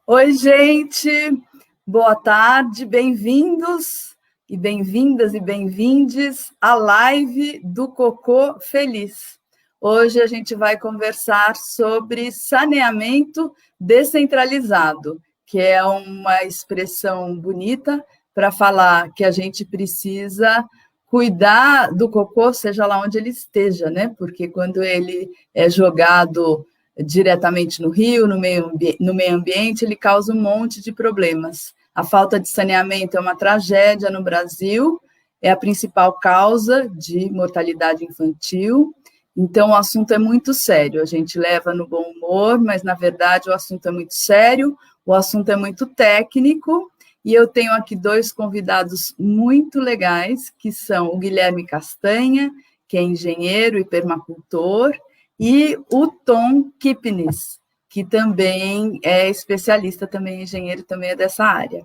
Oi, gente, boa tarde, bem-vindos e bem-vindas e bem-vindes à live do Cocô Feliz. Hoje a gente vai conversar sobre saneamento descentralizado, que é uma expressão bonita para falar que a gente precisa cuidar do cocô, seja lá onde ele esteja, né? Porque quando ele é jogado diretamente no rio, no meio ambiente, ele causa um monte de problemas. A falta de saneamento é uma tragédia no Brasil, é a principal causa de mortalidade infantil. Então, o assunto é muito sério. A gente leva no bom humor, mas, na verdade, o assunto é muito sério, o assunto é muito técnico, e eu tenho aqui dois convidados muito legais, que são o Guilherme Castanha, que é engenheiro e permacultor, e o Tom Kipnis, que também é especialista, também é engenheiro, também é dessa área.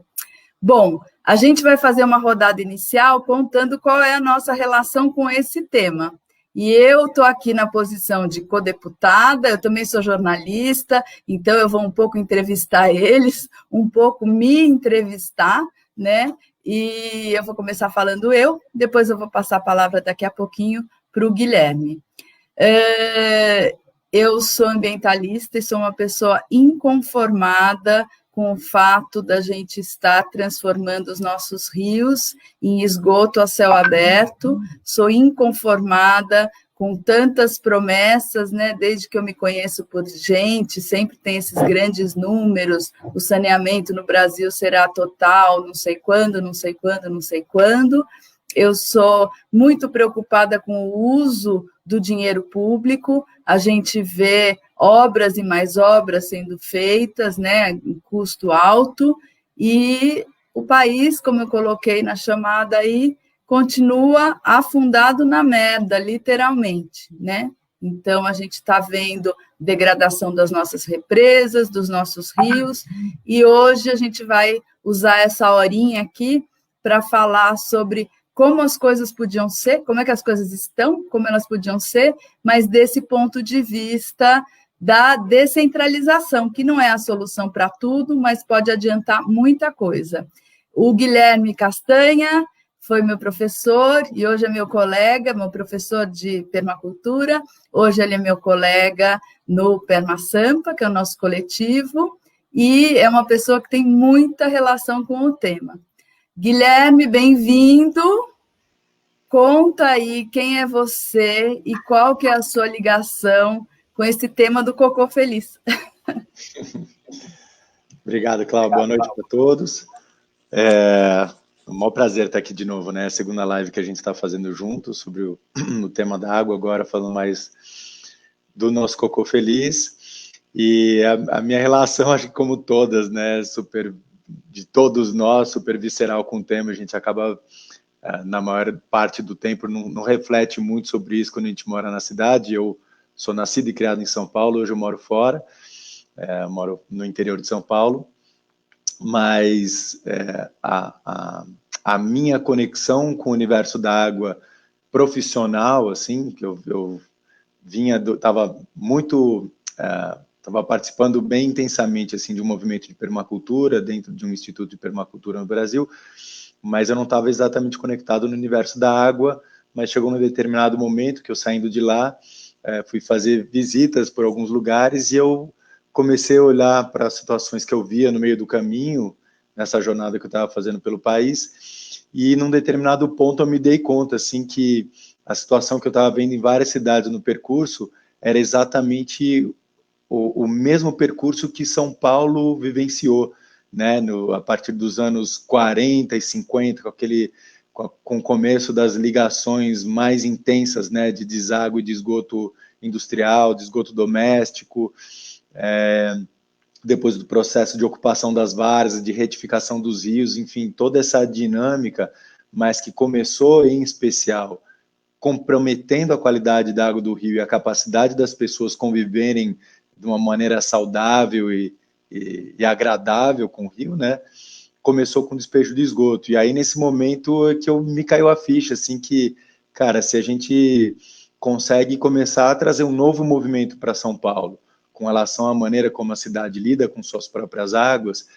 Bom, a gente vai fazer uma rodada inicial contando qual é a nossa relação com esse tema. E eu estou aqui na posição de codeputada, eu também sou jornalista, então eu vou um pouco entrevistar eles, um pouco me entrevistar, né? E eu vou começar falando eu, depois eu vou passar a palavra daqui a pouquinho para o Guilherme. Eu sou ambientalista e sou uma pessoa inconformada com o fato da gente estar transformando os nossos rios em esgoto a céu aberto. Sou inconformada com tantas promessas, né? Desde que eu me conheço por gente, sempre tem esses grandes números, o saneamento no Brasil será total, não sei quando, não sei quando, não sei quando. Eu sou muito preocupada com o uso do dinheiro público, a gente vê obras e mais obras sendo feitas, né, em custo alto, e o país, como eu coloquei na chamada aí, continua afundado na merda, literalmente, né? Então, a gente está vendo degradação das nossas represas, dos nossos rios, e hoje a gente vai usar essa horinha aqui para falar sobre como as coisas podiam ser, como é que as coisas estão, como elas podiam ser, mas desse ponto de vista da descentralização, que não é a solução para tudo, mas pode adiantar muita coisa. O Guilherme Castanha foi meu professor e hoje é meu colega, meu professor de permacultura, hoje ele é meu colega no Permasampa, que é o nosso coletivo, e é uma pessoa que tem muita relação com o tema. Guilherme, bem-vindo. Conta aí quem é você e qual que é a sua ligação com esse tema do Cocô Feliz. Obrigado, Cláudia. Boa noite para todos. É um maior prazer estar aqui de novo, né? A segunda live que a gente está fazendo junto sobre o tema da água, agora falando mais do nosso Cocô Feliz. E a minha relação, acho que como todas, né? De todos nós, super visceral com o tema, a gente acaba, na maior parte do tempo, não reflete muito sobre isso quando a gente mora na cidade. Eu sou nascido e criado em São Paulo, hoje eu moro fora, moro no interior de São Paulo, mas a minha conexão com o universo da água profissional, assim, que eu estava muito... estava participando bem intensamente assim, de um movimento de permacultura dentro de um instituto de permacultura no Brasil, mas eu não estava exatamente conectado no universo da água, mas chegou num determinado momento que eu, saindo de lá, fui fazer visitas por alguns lugares e eu comecei a olhar para as situações que eu via no meio do caminho, nessa jornada que eu estava fazendo pelo país, e num determinado ponto eu me dei conta assim, que a situação que eu estava vendo em várias cidades no percurso era exatamente o mesmo percurso que São Paulo vivenciou, né, a partir dos anos 40 e 50, com o começo das ligações mais intensas, né, de deságue de esgoto industrial, de esgoto doméstico, depois do processo de ocupação das várzeas, de retificação dos rios, enfim, toda essa dinâmica, mas que começou em especial comprometendo a qualidade da água do rio e a capacidade das pessoas conviverem de uma maneira saudável e agradável com o rio, né? Começou com despejo de esgoto. E aí, nesse momento, é que me caiu a ficha, assim, que, cara, se a gente consegue começar a trazer um novo movimento para São Paulo, com relação à maneira como a cidade lida com suas próprias águas,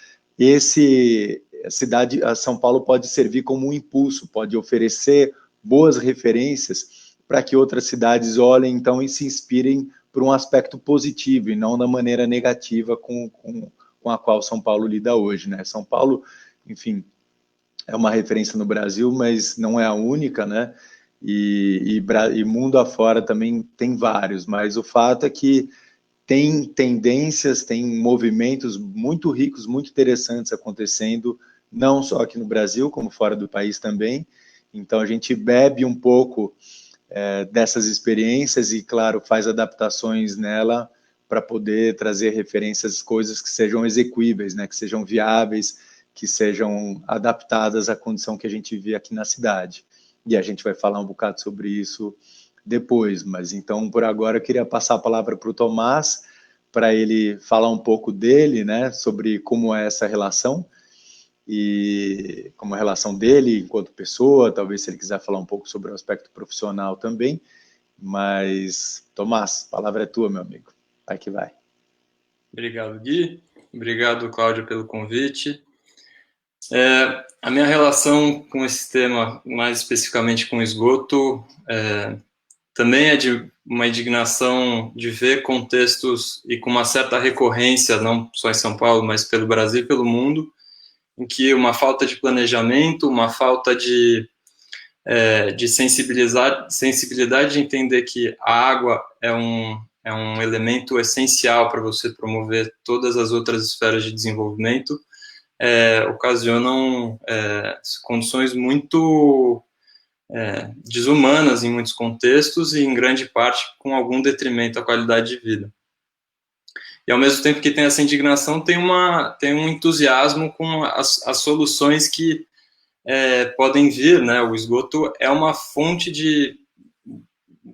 a São Paulo pode servir como um impulso, pode oferecer boas referências para que outras cidades olhem, então, e se inspirem por um aspecto positivo, e não da maneira negativa com a qual São Paulo lida hoje, né? São Paulo, enfim, é uma referência no Brasil, mas não é a única, né? E mundo afora também tem vários, mas o fato é que tem tendências, tem movimentos muito ricos, muito interessantes acontecendo, não só aqui no Brasil, como fora do país também. Então, a gente bebe um pouco dessas experiências e, claro, faz adaptações nela para poder trazer referências, coisas que sejam execuíveis, né, que sejam viáveis, que sejam adaptadas à condição que a gente vive aqui na cidade. E a gente vai falar um bocado sobre isso depois, mas então, por agora, eu queria passar a palavra para o Tomás, para ele falar um pouco dele, né, sobre como é essa relação, e como a relação dele enquanto pessoa, talvez se ele quiser falar um pouco sobre o aspecto profissional também, mas, Tomás, a palavra é tua, meu amigo, vai que vai. Obrigado, Gui, obrigado, Cláudio, pelo convite. A minha relação com esse tema, mais especificamente com esgoto, também é de uma indignação de ver contextos e com uma certa recorrência, não só em São Paulo, mas pelo Brasil e pelo mundo, em que uma falta de planejamento, uma falta de sensibilidade de entender que a água é um elemento essencial para você promover todas as outras esferas de desenvolvimento, ocasionam condições muito desumanas em muitos contextos e, em grande parte, com algum detrimento à qualidade de vida. E, ao mesmo tempo que tem essa indignação, tem um entusiasmo com as soluções que podem vir, né? O esgoto é uma fonte de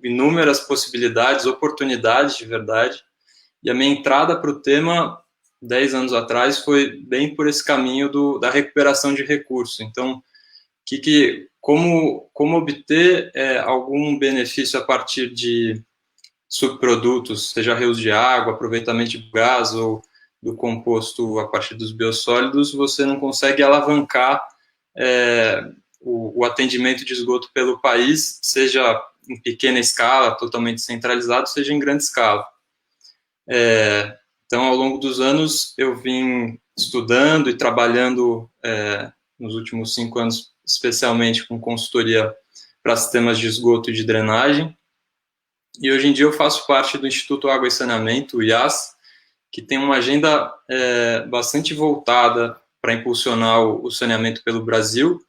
inúmeras possibilidades, oportunidades de verdade, e a minha entrada para o tema 10 anos atrás foi bem por esse caminho da recuperação de recursos. Então, como obter algum benefício a partir de subprodutos, seja reuso de água, aproveitamento de gás ou do composto a partir dos biossólidos, você não consegue alavancar o atendimento de esgoto pelo país, seja em pequena escala, totalmente centralizado, seja em grande escala. Então, ao longo dos anos, eu vim estudando e trabalhando nos últimos 5 anos, especialmente com consultoria para sistemas de esgoto e de drenagem. E hoje em dia eu faço parte do Instituto Água e Saneamento, o IAS, que tem uma agenda bastante voltada para impulsionar o saneamento pelo Brasil,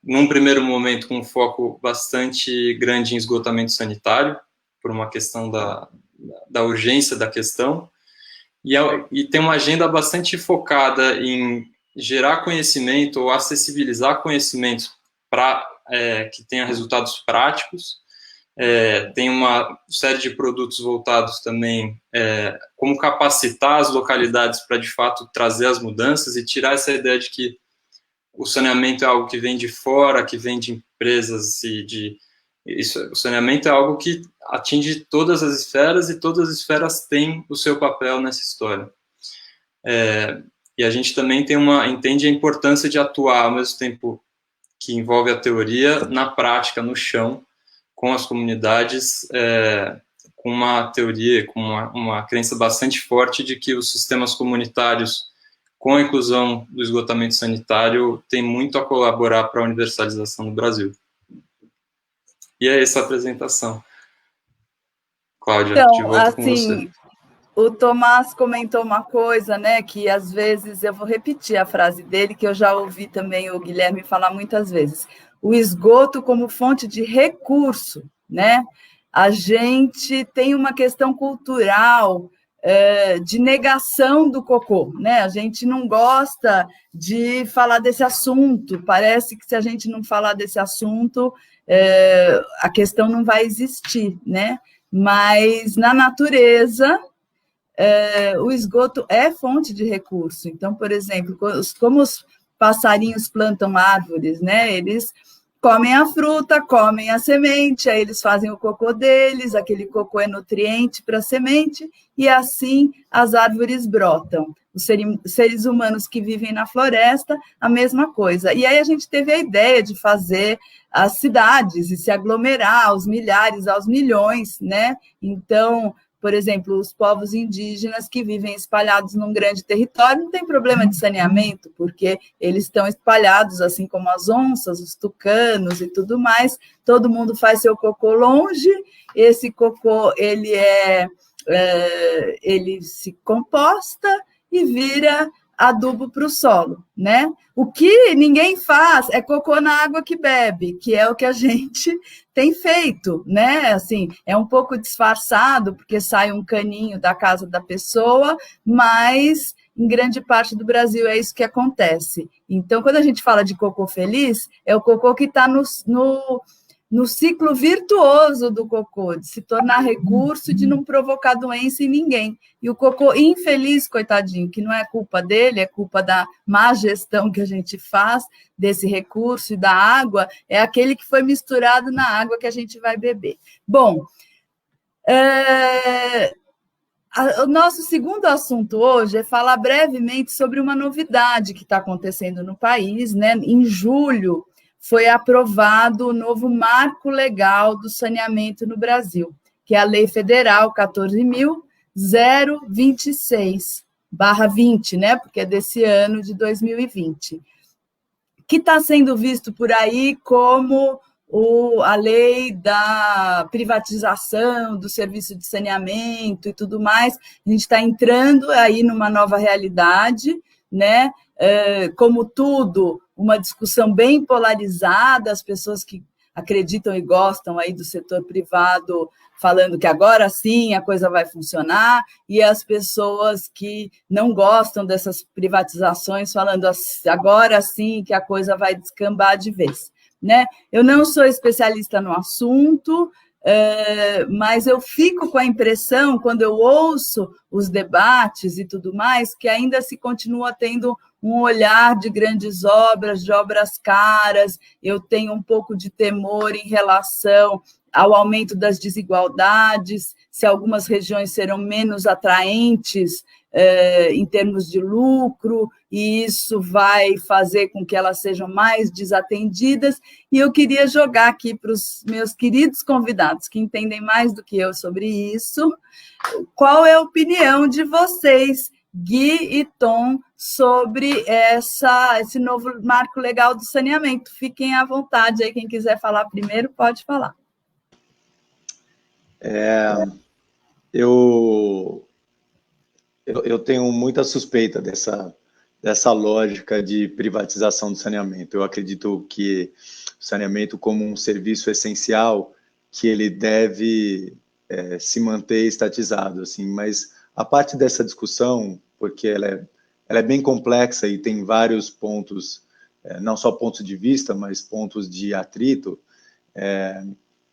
num primeiro momento com um foco bastante grande em esgotamento sanitário, por uma questão da urgência da questão, e tem uma agenda bastante focada em gerar conhecimento ou acessibilizar conhecimentos para que tenha resultados práticos. Tem uma série de produtos voltados também como capacitar as localidades para, de fato, trazer as mudanças e tirar essa ideia de que o saneamento é algo que vem de fora, que vem de empresas o saneamento é algo que atinge todas as esferas e todas as esferas têm o seu papel nessa história. E a gente também entende a importância de atuar ao mesmo tempo que envolve a teoria na prática, no chão, com as comunidades, com uma teoria, com uma crença bastante forte de que os sistemas comunitários, com a inclusão do esgotamento sanitário, tem muito a colaborar para a universalização do Brasil. E é essa a apresentação. Cláudia, então, de volta com você. O Tomás comentou uma coisa, né, que às vezes, eu vou repetir a frase dele, que eu já ouvi também o Guilherme falar muitas vezes, o esgoto como fonte de recurso, né? A gente tem uma questão cultural de negação do cocô, né? A gente não gosta de falar desse assunto, parece que se a gente não falar desse assunto, a questão não vai existir, né? Mas na natureza, o esgoto é fonte de recurso. Então, por exemplo, como os passarinhos plantam árvores, né? Eles comem a fruta, comem a semente, aí eles fazem o cocô deles, aquele cocô é nutriente para a semente, e assim as árvores brotam. Os seres humanos que vivem na floresta, a mesma coisa. E aí a gente teve a ideia de fazer as cidades e se aglomerar aos milhares, aos milhões, né? Então, por exemplo, os povos indígenas que vivem espalhados num grande território não tem problema de saneamento, porque eles estão espalhados, assim como as onças, os tucanos e tudo mais, todo mundo faz seu cocô longe, esse cocô ele se composta e vira adubo para o solo, né? O que ninguém faz é cocô na água que bebe, que é o que a gente tem feito, né? Assim, é um pouco disfarçado, porque sai um caninho da casa da pessoa, mas em grande parte do Brasil é isso que acontece. Então, quando a gente fala de cocô feliz, é o cocô que está no ciclo virtuoso do cocô, de se tornar recurso, de não provocar doença em ninguém. E o cocô infeliz, coitadinho, que não é culpa dele, é culpa da má gestão que a gente faz desse recurso e da água, é aquele que foi misturado na água que a gente vai beber. Bom, o nosso segundo assunto hoje é falar brevemente sobre uma novidade que está acontecendo no país, né? Em julho, foi aprovado o novo marco legal do saneamento no Brasil, que é a Lei Federal 14.026/20, né? Porque é desse ano de 2020, que está sendo visto por aí como a lei da privatização do serviço de saneamento e tudo mais. A gente está entrando aí numa nova realidade, né? Como tudo, uma discussão bem polarizada, as pessoas que acreditam e gostam aí do setor privado falando que agora sim a coisa vai funcionar, e as pessoas que não gostam dessas privatizações falando agora sim que a coisa vai descambar de vez, né? Eu não sou especialista no assunto, mas eu fico com a impressão, quando eu ouço os debates e tudo mais, que ainda se continua tendo um olhar de grandes obras, de obras caras. Eu tenho um pouco de temor em relação ao aumento das desigualdades, se algumas regiões serão menos atraentes em termos de lucro, e isso vai fazer com que elas sejam mais desatendidas. E eu queria jogar aqui para os meus queridos convidados, que entendem mais do que eu sobre isso, qual é a opinião de vocês, Gui e Tom, sobre esse novo marco legal do saneamento. Fiquem à vontade aí, quem quiser falar primeiro pode falar. Eu tenho muita suspeita dessa lógica de privatização do saneamento. Eu acredito que o saneamento, como um serviço essencial, que ele deve se manter estatizado, assim. Mas a parte dessa discussão, porque ela é bem complexa e tem vários pontos, não só pontos de vista, mas pontos de atrito,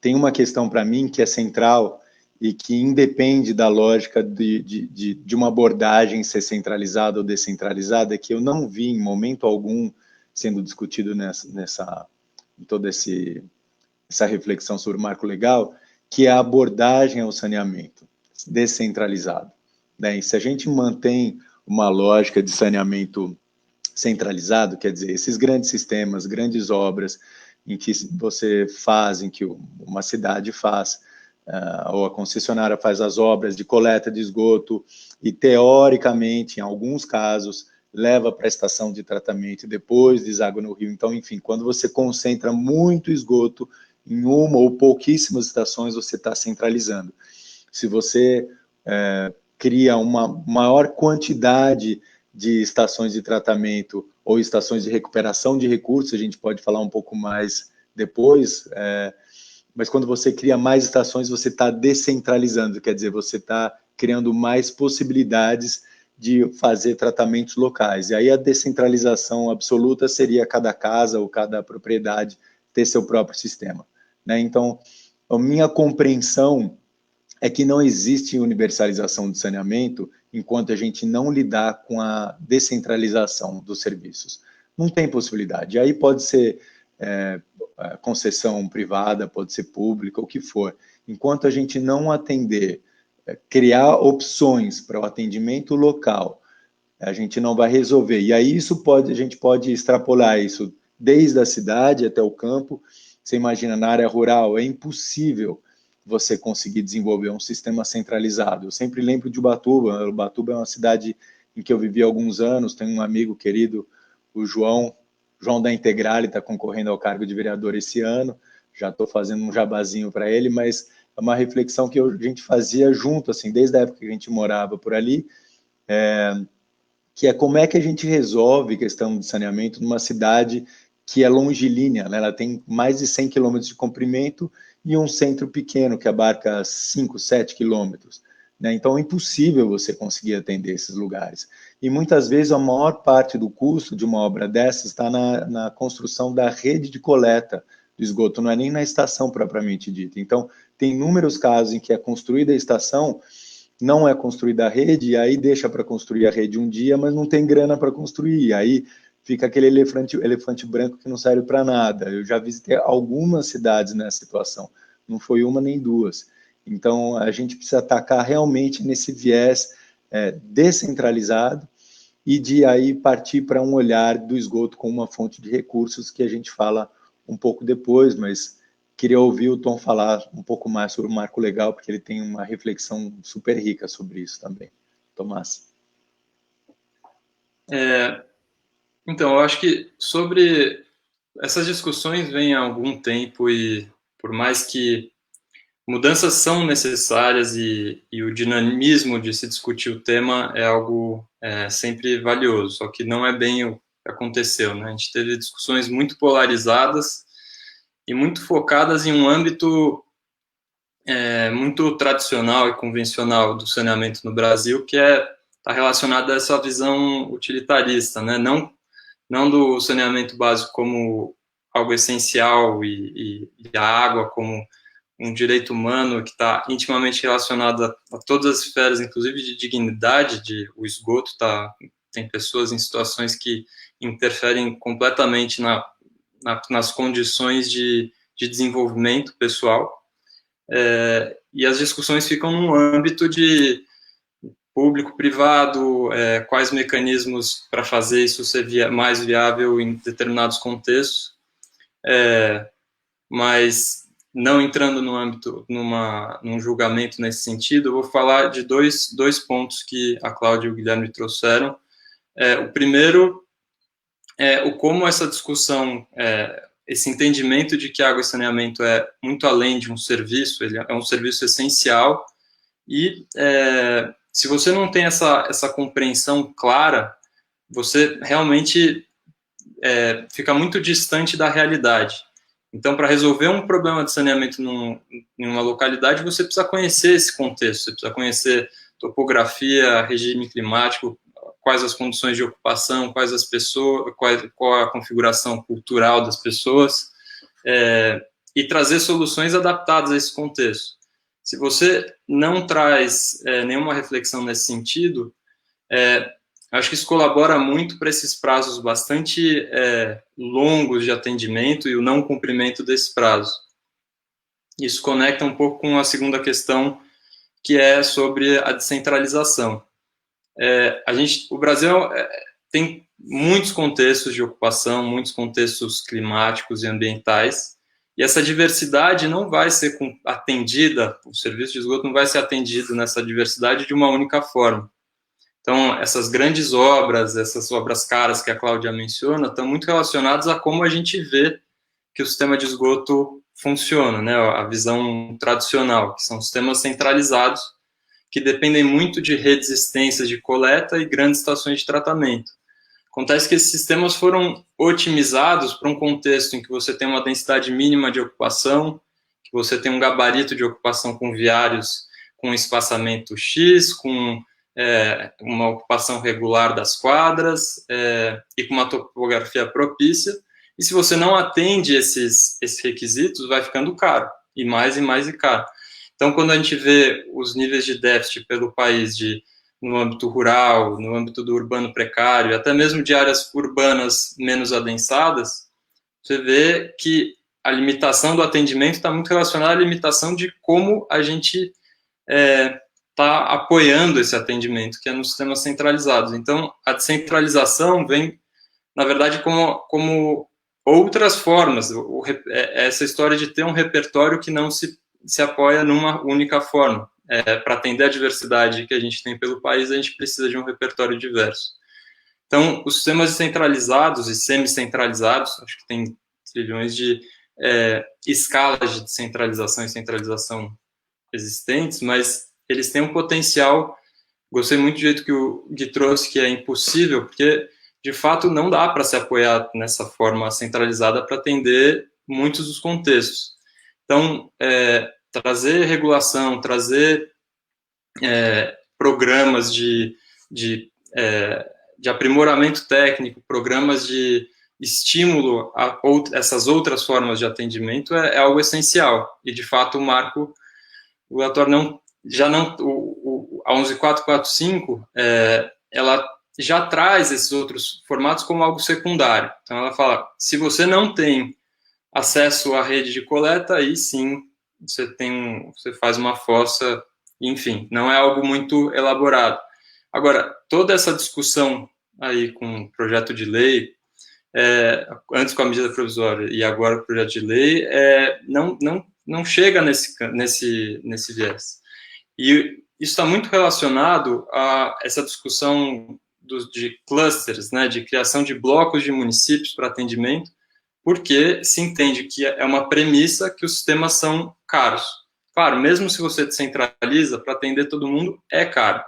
tem uma questão para mim que é central e que independe da lógica de uma abordagem ser centralizada ou descentralizada, que eu não vi em momento algum sendo discutido em toda essa reflexão sobre o marco legal, que é a abordagem ao saneamento descentralizado, né? E se a gente mantém uma lógica de saneamento centralizado, quer dizer, esses grandes sistemas, grandes obras, em que você faz, em que uma cidade faz, ou a concessionária faz as obras de coleta de esgoto e, teoricamente, em alguns casos, leva para a estação de tratamento e depois deságua no rio. Então, enfim, quando você concentra muito esgoto em uma ou pouquíssimas estações, você está centralizando. Se você cria uma maior quantidade de estações de tratamento ou estações de recuperação de recursos, a gente pode falar um pouco mais depois, mas quando você cria mais estações, você está descentralizando, quer dizer, você está criando mais possibilidades de fazer tratamentos locais. E aí a descentralização absoluta seria cada casa ou cada propriedade ter seu próprio sistema, né? Então, a minha compreensão é que não existe universalização do saneamento enquanto a gente não lidar com a descentralização dos serviços. Não tem possibilidade. E aí pode ser concessão privada, pode ser pública, o que for. Enquanto a gente não atender, criar opções para o atendimento local, a gente não vai resolver. E aí a gente pode extrapolar isso desde a cidade até o campo. Você imagina, na área rural, é impossível você conseguir desenvolver um sistema centralizado. Eu sempre lembro de Ubatuba. Ubatuba é uma cidade em que eu vivi há alguns anos. Tenho um amigo querido, o João da Integral, está concorrendo ao cargo de vereador esse ano. Já estou fazendo um jabazinho para ele, mas é uma reflexão que a gente fazia junto, assim, desde a época que a gente morava por ali, que é como é que a gente resolve a questão de saneamento numa cidade que é longilínea, né? Ela tem mais de 100 quilômetros de comprimento e um centro pequeno que abarca 5, 7 quilômetros. Né? Então é impossível você conseguir atender esses lugares. E muitas vezes a maior parte do custo de uma obra dessa está na construção da rede de coleta do esgoto, não é nem na estação propriamente dita. Então tem inúmeros casos em que é construída a estação, não é construída a rede, e aí deixa para construir a rede um dia, mas não tem grana para construir, e aí fica aquele elefante branco que não serve para nada. Eu já visitei algumas cidades nessa situação, não foi uma nem duas. Então, a gente precisa atacar realmente nesse viés descentralizado e de aí partir para um olhar do esgoto como uma fonte de recursos, que a gente fala um pouco depois, mas queria ouvir o Tom falar um pouco mais sobre o Marco Legal, porque ele tem uma reflexão super rica sobre isso também. Tomás. Então, eu acho que sobre essas discussões vêm há algum tempo e por mais que mudanças são necessárias e o dinamismo de se discutir o tema é algo sempre valioso, só que não é bem o que aconteceu, né? A gente teve discussões muito polarizadas e muito focadas em um âmbito muito tradicional e convencional do saneamento no Brasil, que está relacionado a essa visão utilitarista, né? Não do saneamento básico como algo essencial e a água como um direito humano que está intimamente relacionado a todas as esferas, inclusive de dignidade, o esgoto tem pessoas em situações que interferem completamente nas condições de desenvolvimento pessoal, e as discussões ficam no âmbito de público-privado, quais mecanismos para fazer isso ser mais viável em determinados contextos, mas não entrando no âmbito, num julgamento nesse sentido, eu vou falar de dois pontos que a Cláudia e o Guilherme trouxeram. O primeiro é como essa discussão, esse entendimento de que água e saneamento é muito além de um serviço, ele é um serviço essencial, e se você não tem essa compreensão clara, você realmente fica muito distante da realidade. Então, para resolver um problema de saneamento em uma localidade, você precisa conhecer esse contexto, você precisa conhecer topografia, regime climático, quais as condições de ocupação, quais as pessoas, qual a configuração cultural das pessoas, e trazer soluções adaptadas a esse contexto. Se você não traz nenhuma reflexão nesse sentido, acho que isso colabora muito para esses prazos bastante longos de atendimento e o não cumprimento desses prazos. Isso conecta um pouco com a segunda questão, que é sobre a descentralização. O Brasil tem muitos contextos de ocupação, muitos contextos climáticos e ambientais, e essa diversidade não vai ser atendida, o serviço de esgoto não vai ser atendido nessa diversidade de uma única forma. Então, essas grandes obras, essas obras caras que a Cláudia menciona, estão muito relacionadas a como a gente vê que o sistema de esgoto funciona, né? A visão tradicional, que são sistemas centralizados, que dependem muito de redes extensas de coleta e grandes estações de tratamento. Acontece que esses sistemas foram otimizados para um contexto em que você tem uma densidade mínima de ocupação, que você tem um gabarito de ocupação com viários com espaçamento X, com uma ocupação regular das quadras e com uma topografia propícia, e se você não atende esses requisitos, vai ficando caro, e mais caro. Então, quando a gente vê os níveis de déficit pelo país no âmbito rural, no âmbito do urbano precário, até mesmo de áreas urbanas menos adensadas, você vê que a limitação do atendimento está muito relacionada à limitação de como a gente está apoiando esse atendimento, que é nos sistemas centralizados. Então, a descentralização vem, na verdade, como outras formas. Essa história de ter um repertório que não se apoia numa única forma. Para atender a diversidade que a gente tem pelo país, a gente precisa de um repertório diverso. Então, os sistemas descentralizados e semi-centralizados, acho que tem trilhões de escalas de descentralização e centralização existentes, mas eles têm um potencial. Gostei muito do jeito que o Gui trouxe, que é impossível, porque, de fato, não dá para se apoiar nessa forma centralizada para atender muitos dos contextos. Então, trazer regulação, trazer programas de aprimoramento técnico, programas de estímulo a essas outras formas de atendimento é algo essencial. E, de fato, o marco regulatório a 11445, ela já traz esses outros formatos como algo secundário. Então, ela fala, se você não tem acesso à rede de coleta, aí sim, você faz uma fossa, enfim, não é algo muito elaborado. Agora, toda essa discussão aí com o projeto de lei, antes com a medida provisória e agora o projeto de lei, não chega nesse viés. E isso está muito relacionado a essa discussão de clusters, né, de criação de blocos de municípios para atendimento, porque se entende que é uma premissa que os sistemas são caros. Claro, mesmo se você descentraliza, para atender todo mundo é caro,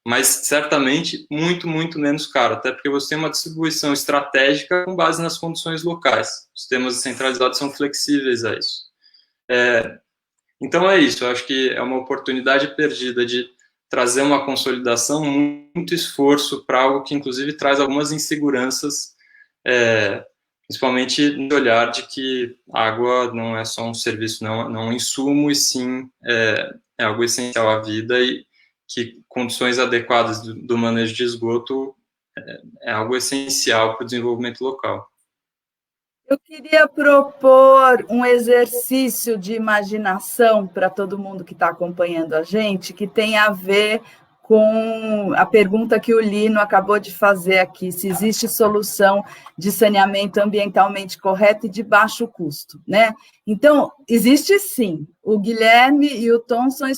mas certamente muito, muito menos caro, até porque você tem uma distribuição estratégica com base nas condições locais. Os sistemas descentralizados são flexíveis a isso. Então é isso, eu acho que é uma oportunidade perdida de trazer uma consolidação, muito esforço para algo que, inclusive, traz algumas inseguranças, principalmente no olhar de que a água não é só um serviço, não é um insumo, e sim é algo essencial à vida, e que condições adequadas do manejo de esgoto é algo essencial para o desenvolvimento local. Eu queria propor um exercício de imaginação para todo mundo que está acompanhando a gente, que tem a ver com a pergunta que o Lino acabou de fazer aqui, se existe solução de saneamento ambientalmente correto e de baixo custo, né? Então, existe sim. O Guilherme e o Tom são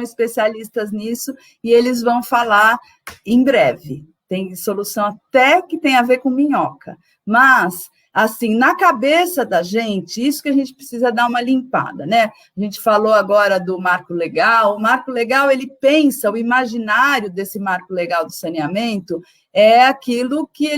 especialistas nisso e eles vão falar em breve. Tem solução até que tem a ver com minhoca, mas assim, na cabeça da gente, isso que a gente precisa dar uma limpada, né? A gente falou agora do marco legal, o marco legal, ele pensa, o imaginário desse marco legal do saneamento é aquilo que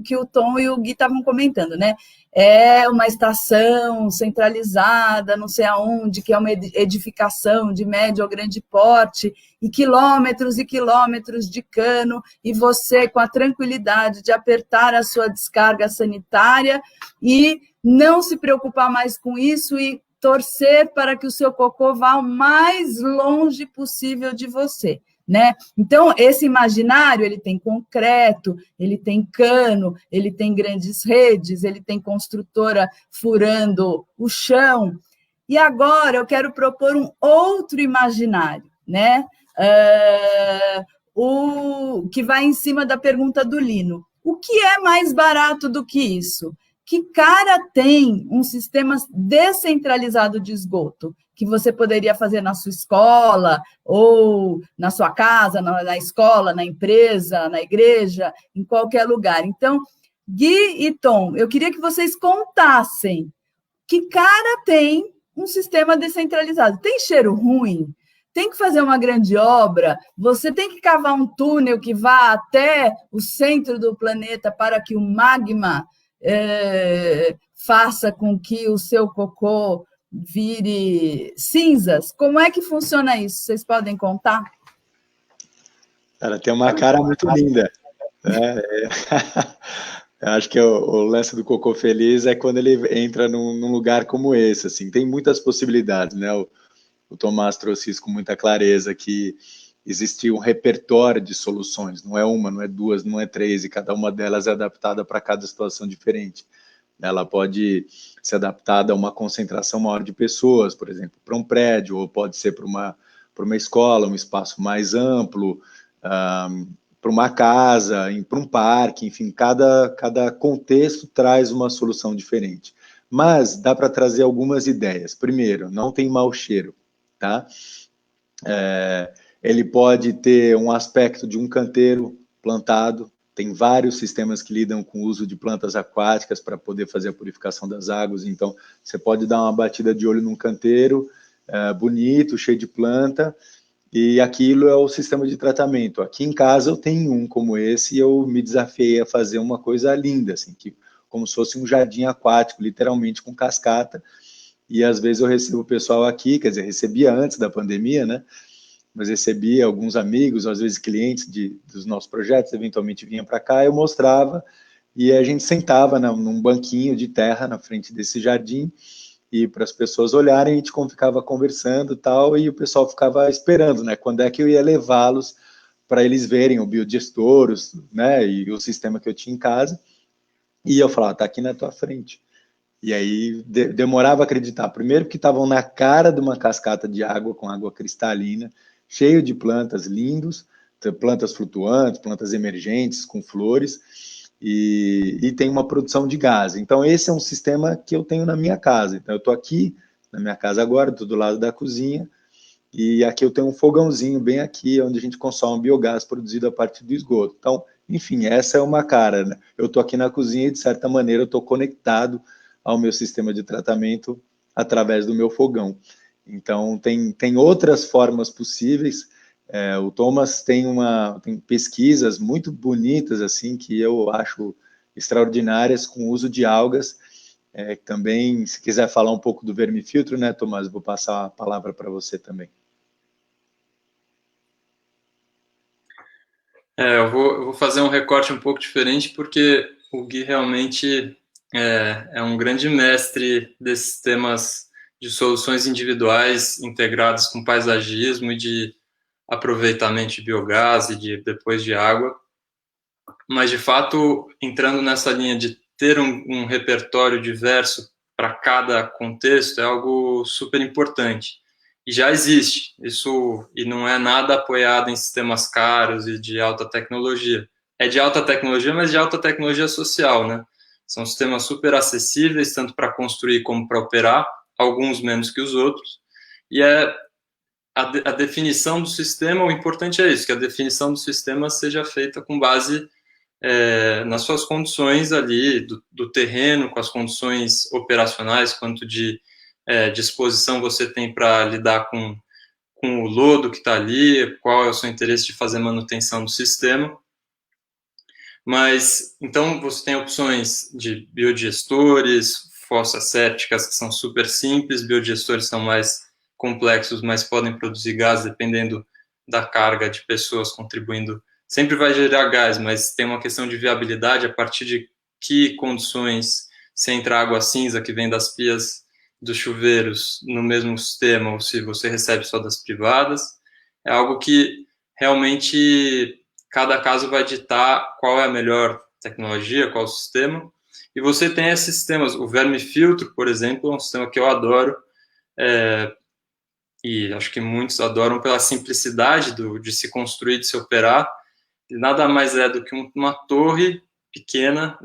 que o Tom e o Gui estavam comentando, né? É uma estação centralizada, não sei aonde, que é uma edificação de médio ou grande porte, e quilômetros de cano, e você com a tranquilidade de apertar a sua descarga sanitária e não se preocupar mais com isso e torcer para que o seu cocô vá o mais longe possível de você, né? Então, esse imaginário, ele tem concreto, ele tem cano, ele tem grandes redes, ele tem construtora furando o chão. E agora eu quero propor um outro imaginário, né? O que vai em cima da pergunta do Lino. O que é mais barato do que isso? Que cara tem um sistema descentralizado de esgoto que você poderia fazer na sua escola, ou na sua casa, na escola, na empresa, na igreja, em qualquer lugar? Então, Gui e Tom, eu queria que vocês contassem que cara tem um sistema descentralizado. Tem cheiro ruim? Tem que fazer uma grande obra? Você tem que cavar um túnel que vá até o centro do planeta para que o magma faça com que o seu cocô vire cinzas? Como é que funciona isso? Vocês podem contar? Ela tem uma cara muito linda, né? Eu acho que o lance do cocô feliz é quando ele entra num lugar como esse, assim. Tem muitas possibilidades, né? O Tomás trouxe isso com muita clareza, que existe um repertório de soluções, não é uma, não é duas, não é três, e cada uma delas é adaptada para cada situação diferente. ela pode ser adaptada a uma concentração maior de pessoas, por exemplo, para um prédio, ou pode ser para uma escola, um espaço mais amplo, para uma casa, para um parque, enfim, cada contexto traz uma solução diferente. Mas dá para trazer algumas ideias. Primeiro, não tem mau cheiro, tá? Ele pode ter um aspecto de um canteiro plantado. Tem vários sistemas que lidam com o uso de plantas aquáticas para poder fazer a purificação das águas. Então, você pode dar uma batida de olho num canteiro bonito, cheio de planta, e aquilo é o sistema de tratamento. Aqui em casa eu tenho um como esse, e eu me desafiei a fazer uma coisa linda, assim, como se fosse um jardim aquático, literalmente com cascata. E às vezes eu recebo o pessoal aqui, quer dizer, recebia antes da pandemia, né? Mas recebia alguns amigos, às vezes clientes dos nossos projetos, eventualmente vinham para cá, eu mostrava, e a gente sentava num banquinho de terra na frente desse jardim, e para as pessoas olharem, a gente ficava conversando e tal, e o pessoal ficava esperando, né? Quando é que eu ia levá-los para eles verem o biodigestor, né? E o sistema que eu tinha em casa, e eu falava, tá aqui na tua frente. E aí demorava a acreditar. Primeiro que estavam na cara de uma cascata de água, com água cristalina, cheio de plantas lindos, plantas flutuantes, plantas emergentes, com flores, e tem uma produção de gás. Então, esse é um sistema que eu tenho na minha casa. Então, eu estou aqui, na minha casa agora, estou do lado da cozinha, e aqui eu tenho um fogãozinho bem aqui, onde a gente consome biogás produzido a partir do esgoto. Então, enfim, essa é uma cara, né? Eu estou aqui na cozinha e, de certa maneira, eu estou conectado ao meu sistema de tratamento através do meu fogão. Então, tem outras formas possíveis. O Thomas tem pesquisas muito bonitas, assim, que eu acho extraordinárias, com o uso de algas. Também, se quiser falar um pouco do vermifiltro, né, Thomas, vou passar a palavra para você também. Eu vou fazer um recorte um pouco diferente, porque o Gui realmente é um grande mestre desses temas de soluções individuais integradas com paisagismo e de aproveitamento de biogás e depois de água. Mas, de fato, entrando nessa linha de ter um repertório diverso para cada contexto é algo super importante. E já existe isso, e não é nada apoiado em sistemas caros e de alta tecnologia. É de alta tecnologia, mas de alta tecnologia social, né? São sistemas super acessíveis, tanto para construir como para operar, alguns menos que os outros. E a definição do sistema, o importante é isso, que a definição do sistema seja feita com base nas suas condições ali do terreno, com as condições operacionais, quanto de disposição você tem para lidar com o lodo que está ali, qual é o seu interesse de fazer manutenção do sistema. Mas, então, você tem opções de biodigestores, fossas sépticas, que são super simples, biodigestores são mais complexos, mas podem produzir gás dependendo da carga de pessoas contribuindo. Sempre vai gerar gás, mas tem uma questão de viabilidade a partir de que condições, se entra água cinza que vem das pias dos chuveiros no mesmo sistema, ou se você recebe só das privadas. É algo que realmente cada caso vai ditar qual é a melhor tecnologia, qual o sistema. E você tem esses sistemas, o vermifiltro, por exemplo, é um sistema que eu adoro, e acho que muitos adoram pela simplicidade de se construir, de se operar. Nada mais é do que uma torre pequena,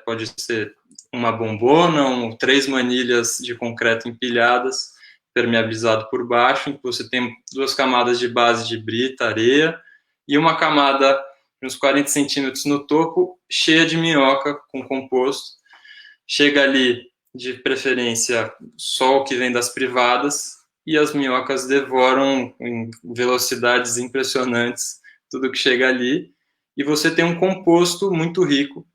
pode ser uma bombona, 3 manilhas de concreto empilhadas, permeabilizado por baixo, em que você tem 2 camadas de base de brita, areia, e uma camada de uns 40 centímetros no topo, cheia de minhoca com composto. Chega ali, de preferência, só o que vem das privadas, e as minhocas devoram em velocidades impressionantes tudo que chega ali, e você tem um composto muito rico.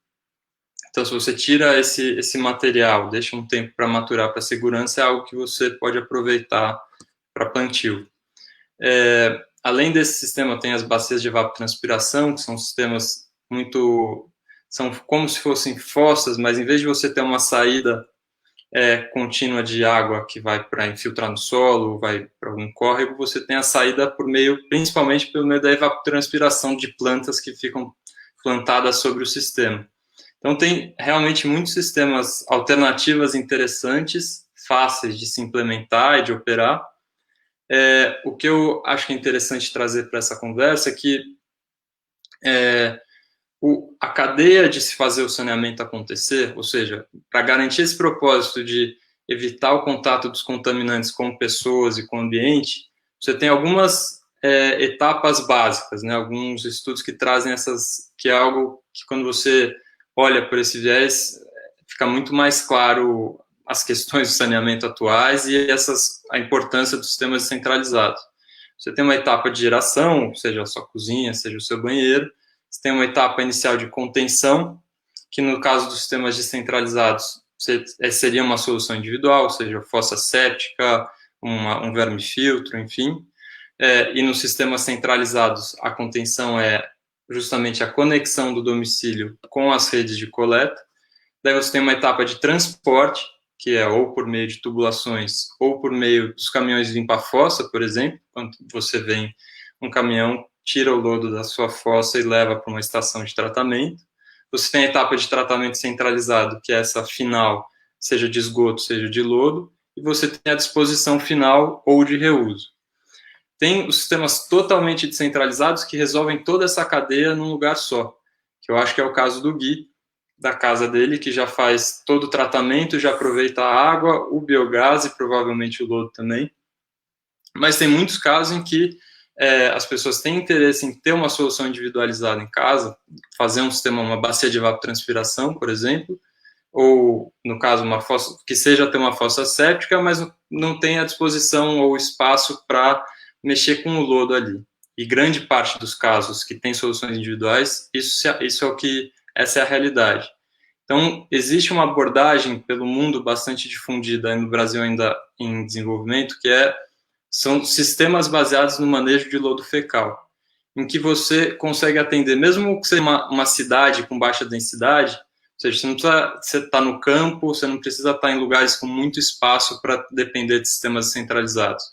Então, se você tira esse material, deixa um tempo para maturar para segurança, é algo que você pode aproveitar para plantio. Além desse sistema, tem as bacias de evapotranspiração, que são sistemas são como se fossem fossas, mas em vez de você ter uma saída contínua de água que vai para infiltrar no solo, vai para algum córrego, você tem a saída principalmente por meio da evapotranspiração de plantas que ficam plantadas sobre o sistema. Então, tem realmente muitos sistemas alternativas interessantes, fáceis de se implementar e de operar. O que eu acho que é interessante trazer para essa conversa é que a cadeia de se fazer o saneamento acontecer, ou seja, para garantir esse propósito de evitar o contato dos contaminantes com pessoas e com o ambiente, você tem algumas etapas básicas, né? Alguns estudos que trazem que é algo que quando você olha por esse viés, fica muito mais claro as questões do saneamento atuais e a importância dos sistemas descentralizados. Você tem uma etapa de geração, seja a sua cozinha, seja o seu banheiro. Você tem uma etapa inicial de contenção, que no caso dos sistemas descentralizados seria uma solução individual, ou seja, fossa séptica, um vermifiltro, enfim. E nos sistemas centralizados, a contenção é justamente a conexão do domicílio com as redes de coleta. Daí você tem uma etapa de transporte, que é ou por meio de tubulações ou por meio dos caminhões limpa-fossa, por exemplo, quando você vem um caminhão, tira o lodo da sua fossa e leva para uma estação de tratamento. Você tem a etapa de tratamento centralizado, que é essa final, seja de esgoto, seja de lodo, e você tem a disposição final ou de reuso. Tem os sistemas totalmente descentralizados que resolvem toda essa cadeia num lugar só, que eu acho que é o caso do Gui, da casa dele, que já faz todo o tratamento, já aproveita a água, o biogás e provavelmente o lodo também. Mas tem muitos casos em que as pessoas têm interesse em ter uma solução individualizada em casa, fazer um sistema, uma bacia de evapotranspiração, por exemplo, ou, no caso, uma fossa, que seja ter uma fossa séptica, mas não tem a disposição ou espaço para mexer com o lodo ali. E grande parte dos casos que tem soluções individuais, essa é a realidade. Então, existe uma abordagem pelo mundo bastante difundida, no Brasil ainda em desenvolvimento, que são sistemas baseados no manejo de lodo fecal, em que você consegue atender, mesmo que seja uma cidade com baixa densidade, ou seja, você não precisa estar no campo, você não precisa estar em lugares com muito espaço para depender de sistemas centralizados.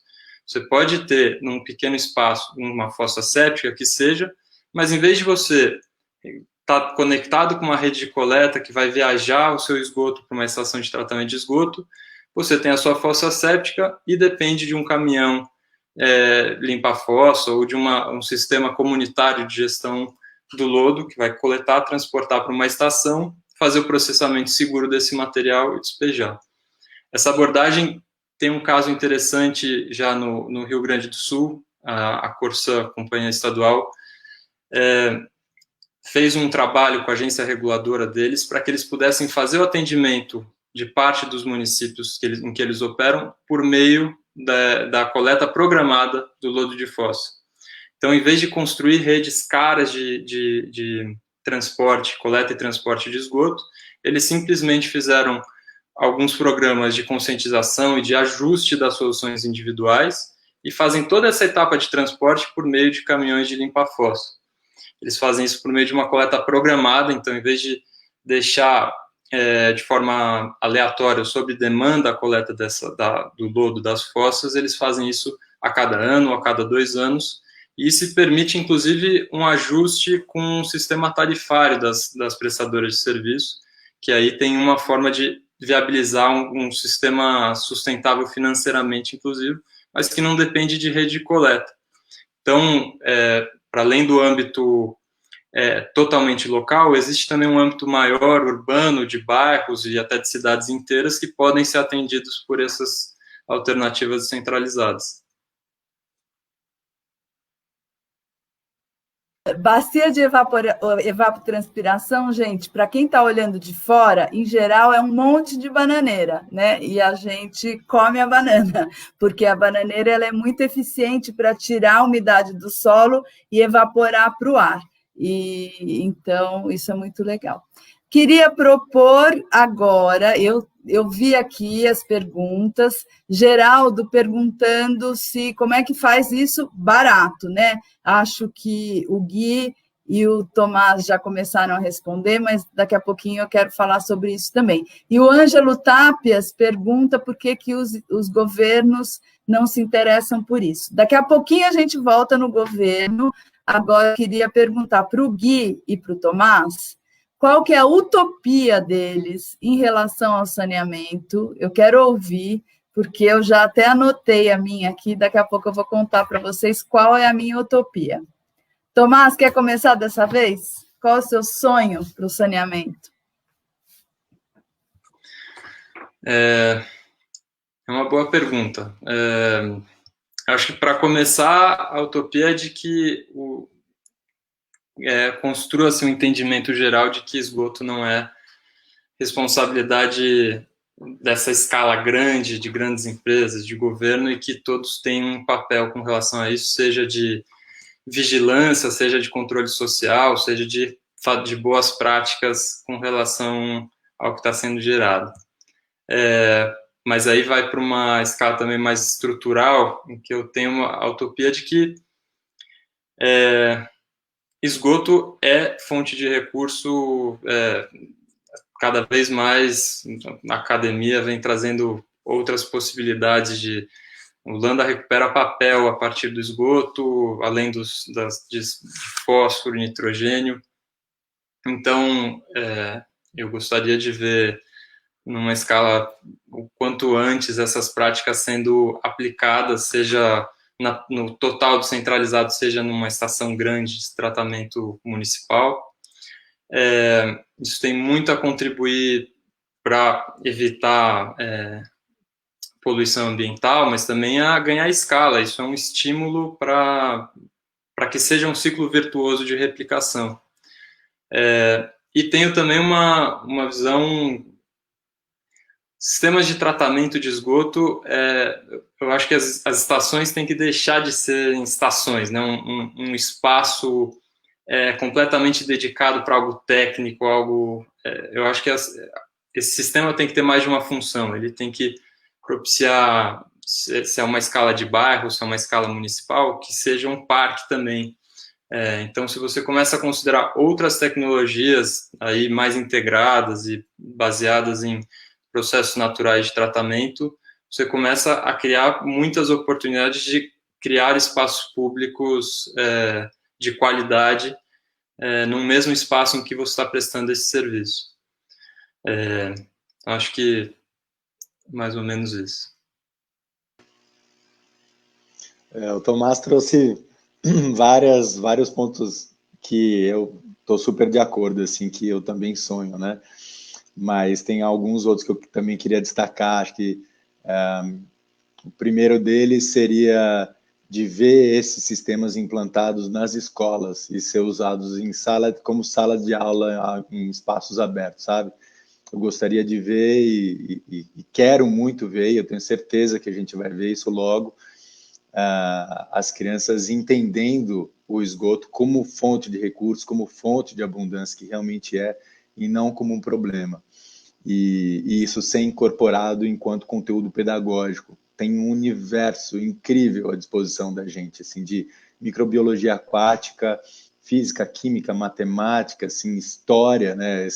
Você pode ter, num pequeno espaço, uma fossa séptica que seja, mas em vez de você estar conectado com uma rede de coleta que vai viajar o seu esgoto para uma estação de tratamento de esgoto, você tem a sua fossa séptica e depende de um caminhão limpa-fossa ou de um sistema comunitário de gestão do lodo que vai coletar, transportar para uma estação, fazer o processamento seguro desse material e despejar. Essa abordagem tem um caso interessante já no Rio Grande do Sul, a Corsã, companhia estadual, fez um trabalho com a agência reguladora deles para que eles pudessem fazer o atendimento de parte dos municípios em que eles operam por meio da coleta programada do lodo de fossa. Então, em vez de construir redes caras de transporte, coleta e transporte de esgoto, eles simplesmente fizeram alguns programas de conscientização e de ajuste das soluções individuais e fazem toda essa etapa de transporte por meio de caminhões de limpa-fossa. Eles fazem isso por meio de uma coleta programada, então, em vez de deixar de forma aleatória, sob demanda, a coleta do lodo das fossas, eles fazem isso a cada ano, a cada 2 anos, e isso permite, inclusive, um ajuste com o sistema tarifário das prestadoras de serviço, que aí tem uma forma de viabilizar um sistema sustentável financeiramente, inclusive, mas que não depende de rede de coleta. Então, para além do âmbito totalmente local, existe também um âmbito maior, urbano, de bairros e até de cidades inteiras que podem ser atendidos por essas alternativas descentralizadas. Bacia de evapotranspiração, gente, para quem está olhando de fora, em geral é um monte de bananeira, né? E a gente come a banana, porque a bananeira ela é muito eficiente para tirar a umidade do solo e evaporar para o ar. E então isso é muito legal. Queria propor agora, eu vi aqui as perguntas, Geraldo perguntando como é que faz isso barato, né? Acho que o Gui e o Tomás já começaram a responder, mas daqui a pouquinho eu quero falar sobre isso também. E o Ângelo Tapias pergunta por que os governos não se interessam por isso. Daqui a pouquinho a gente volta no governo. Agora eu queria perguntar para o Gui e para o Tomás qual que é a utopia deles em relação ao saneamento. Eu quero ouvir, porque eu já até anotei a minha aqui, daqui a pouco eu vou contar para vocês qual é a minha utopia. Tomás, quer começar dessa vez? Qual é o seu sonho para o saneamento? É uma boa pergunta. Acho que, para começar, a utopia é de que construa-se um entendimento geral de que esgoto não é responsabilidade dessa escala grande, de grandes empresas, de governo, e que todos têm um papel com relação a isso, seja de vigilância, seja de controle social, seja de boas práticas com relação ao que está sendo gerado. Mas aí vai para uma escala também mais estrutural, em que eu tenho a utopia de que esgoto é fonte de recurso. Cada vez mais a academia vem trazendo outras possibilidades de... O Landa recupera papel a partir do esgoto, além de fósforo e nitrogênio. Então, eu gostaria de ver, numa escala o quanto antes, essas práticas sendo aplicadas, seja no total descentralizado, seja numa estação grande de tratamento municipal. Isso tem muito a contribuir para evitar poluição ambiental, mas também a ganhar escala. Isso é um estímulo para que seja um ciclo virtuoso de replicação. E tenho também uma visão... Sistemas de tratamento de esgoto, eu acho que as estações têm que deixar de ser estações, né? Um espaço completamente dedicado para algo técnico, algo... eu acho que esse sistema tem que ter mais de uma função. Ele tem que propiciar, se é uma escala de bairro, se é uma escala municipal, que seja um parque também. Então, se você começa a considerar outras tecnologias aí mais integradas e baseadas em processos naturais de tratamento, você começa a criar muitas oportunidades de criar espaços públicos de qualidade num mesmo espaço em que você está prestando esse serviço. Acho que mais ou menos isso. O Tomás trouxe vários pontos que eu estou super de acordo, assim, que eu também sonho, né? Mas tem alguns outros que eu também queria destacar. Acho que o primeiro deles seria de ver esses sistemas implantados nas escolas e ser usados como sala de aula em espaços abertos, sabe? Eu gostaria de ver e quero muito ver, e eu tenho certeza que a gente vai ver isso logo, as crianças entendendo o esgoto como fonte de recursos, como fonte de abundância que realmente é, e não como um problema. E isso ser incorporado enquanto conteúdo pedagógico. Tem um universo incrível à disposição da gente, assim, de microbiologia aquática, física, química, matemática, assim, história, né?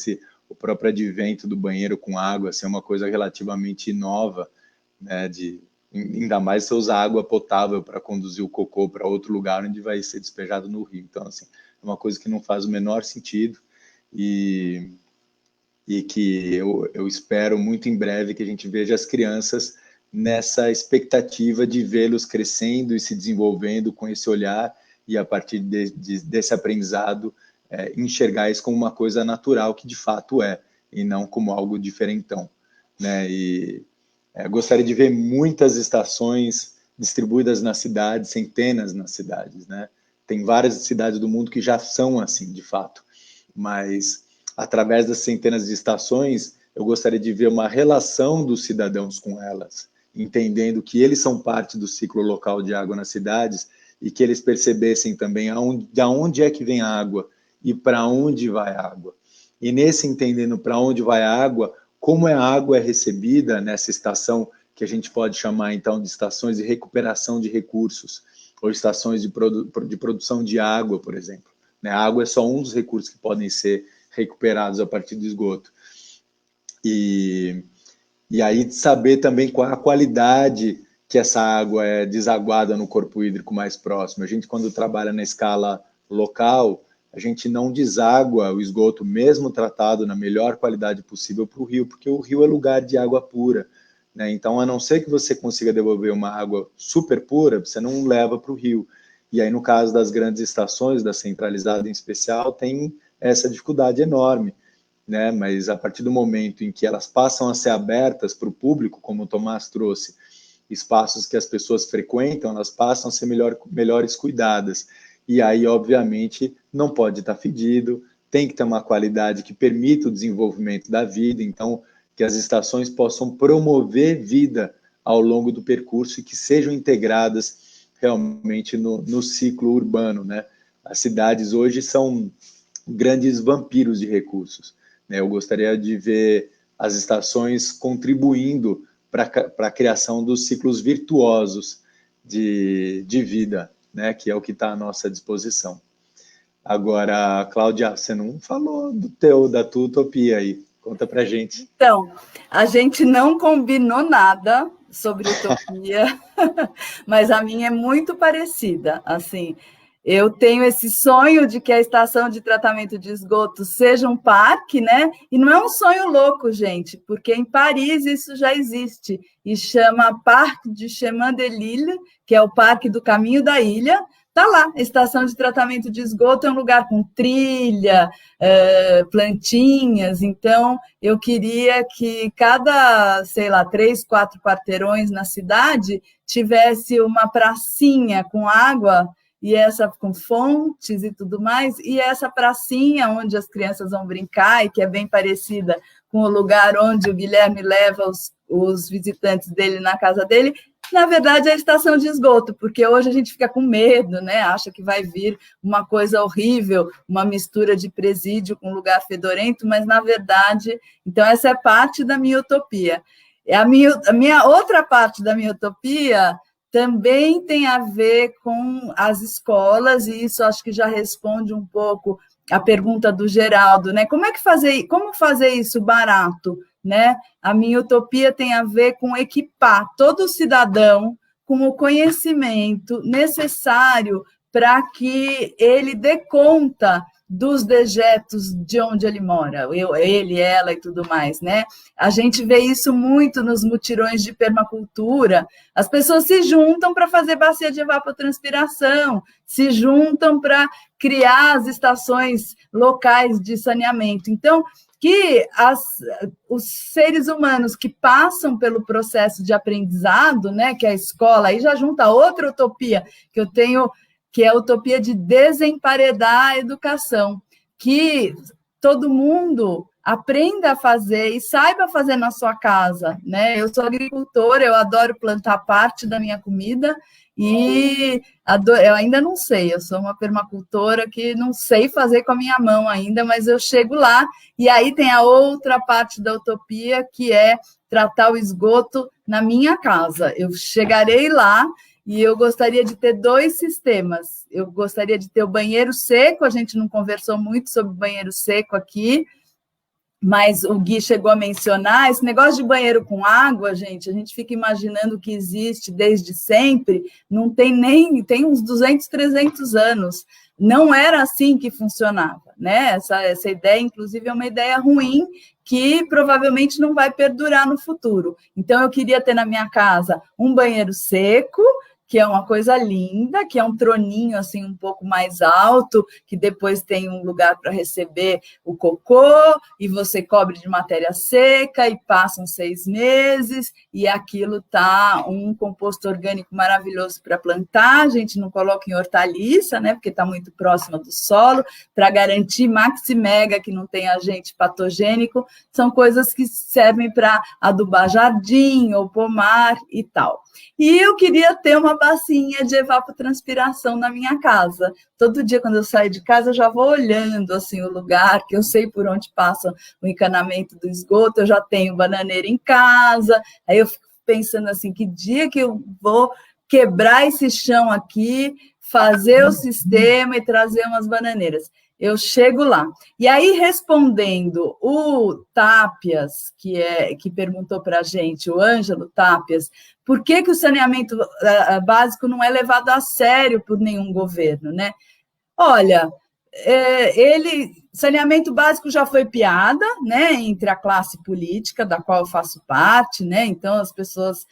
O próprio advento do banheiro com água, assim, é uma coisa relativamente nova, né? Ainda mais se usar água potável para conduzir o cocô para outro lugar onde vai ser despejado no rio. Então, assim, é uma coisa que não faz o menor sentido e que eu espero muito em breve que a gente veja as crianças nessa expectativa de vê-los crescendo e se desenvolvendo com esse olhar e, a partir desse aprendizado, enxergar isso como uma coisa natural, que de fato é, e não como algo diferentão, né? E gostaria de ver muitas estações distribuídas nas cidades, centenas nas cidades, né? Tem várias cidades do mundo que já são assim, de fato, mas através das centenas de estações, eu gostaria de ver uma relação dos cidadãos com elas, entendendo que eles são parte do ciclo local de água nas cidades e que eles percebessem também de onde é que vem a água e para onde vai a água. E nesse entendendo para onde vai a água, como a água é recebida nessa estação, que a gente pode chamar então de estações de recuperação de recursos, ou estações de produção de água, por exemplo. A água é só um dos recursos que podem ser recuperados a partir do esgoto. E aí saber também qual a qualidade que essa água é desaguada no corpo hídrico mais próximo. A gente, quando trabalha na escala local, a gente não deságua o esgoto, mesmo tratado na melhor qualidade possível, para o rio, porque o rio é lugar de água pura, né? Então, a não ser que você consiga devolver uma água super pura, você não leva para o rio. E aí, no caso das grandes estações, da centralizada em especial, tem essa dificuldade enorme, né? Mas a partir do momento em que elas passam a ser abertas para o público, como o Tomás trouxe, espaços que as pessoas frequentam, elas passam a ser melhores cuidadas. E aí, obviamente, não pode estar fedido, tem que ter uma qualidade que permita o desenvolvimento da vida, então, que as estações possam promover vida ao longo do percurso e que sejam integradas realmente no ciclo urbano, né? As cidades hoje são grandes vampiros de recursos, né? Eu gostaria de ver as estações contribuindo para a criação dos ciclos virtuosos de vida, né? Que é o que está à nossa disposição. Agora, Cláudia, você não falou da tua utopia aí. Conta para a gente. Então, a gente não combinou nada sobre utopia, mas a minha é muito parecida. Assim, eu tenho esse sonho de que a estação de tratamento de esgoto seja um parque, né? E não é um sonho louco, gente, porque em Paris isso já existe e chama Parc du Chemin de l'Île, que é o Parque do Caminho da Ilha. Está lá, a estação de tratamento de esgoto é um lugar com trilha, plantinhas, então eu queria que cada, sei lá, 3, 4 quarteirões na cidade tivesse uma pracinha com água, e essa com fontes e tudo mais, e essa pracinha onde as crianças vão brincar, e que é bem parecida com o lugar onde o Guilherme leva os visitantes dele na casa dele, na verdade, é a estação de esgoto, porque hoje a gente fica com medo, né? Acha que vai vir uma coisa horrível, uma mistura de presídio com lugar fedorento, mas, na verdade, então essa é parte da minha utopia. A minha outra parte da minha utopia também tem a ver com as escolas, e isso acho que já responde um pouco a pergunta do Geraldo, né? Como fazer isso barato? Né? A minha utopia tem a ver com equipar todo cidadão com o conhecimento necessário para que ele dê conta dos dejetos de onde ele mora, ele, ela e tudo mais, né? A gente vê isso muito nos mutirões de permacultura, as pessoas se juntam para fazer bacia de evapotranspiração, se juntam para criar as estações locais de saneamento. Então, que os seres humanos que passam pelo processo de aprendizado, né, que é a escola, aí já junta outra utopia que eu tenho, que é a utopia de desemparedar a educação, que todo mundo aprenda a fazer e saiba fazer na sua casa, né? Eu sou agricultora, eu adoro plantar parte da minha comida e eu ainda não sei, eu sou uma permacultora que não sei fazer com a minha mão ainda, mas eu chego lá, e aí tem a outra parte da utopia, que é tratar o esgoto na minha casa. Eu chegarei lá e eu gostaria de ter 2 sistemas. Eu gostaria de ter o banheiro seco, a gente não conversou muito sobre o banheiro seco aqui, mas o Gui chegou a mencionar, esse negócio de banheiro com água, gente, a gente fica imaginando que existe desde sempre, não tem tem uns 200, 300 anos, não era assim que funcionava, né? Essa ideia, inclusive, é uma ideia ruim, que provavelmente não vai perdurar no futuro. Então, eu queria ter na minha casa um banheiro seco, que é uma coisa linda, que é um troninho assim um pouco mais alto, que depois tem um lugar para receber o cocô, e você cobre de matéria seca, e passam 6 meses, e aquilo tá um composto orgânico maravilhoso para plantar. A gente não coloca em hortaliça, né, porque está muito próxima do solo, para garantir maxi mega que não tem agente patogênico. São coisas que servem para adubar jardim ou pomar e tal. E eu queria ter uma bacinha de evapotranspiração na minha casa. Todo dia, quando eu saio de casa, eu já vou olhando assim, o lugar, que eu sei por onde passa o encanamento do esgoto, eu já tenho bananeira em casa, aí eu fico pensando assim, que dia que eu vou quebrar esse chão aqui, fazer o sistema e trazer umas bananeiras. Eu chego lá. E aí, respondendo o Tapias, que perguntou para a gente, o Ângelo Tapias, por que o saneamento básico não é levado a sério por nenhum governo, né? Olha, saneamento básico já foi piada, né, entre a classe política, da qual eu faço parte, né, então as pessoas,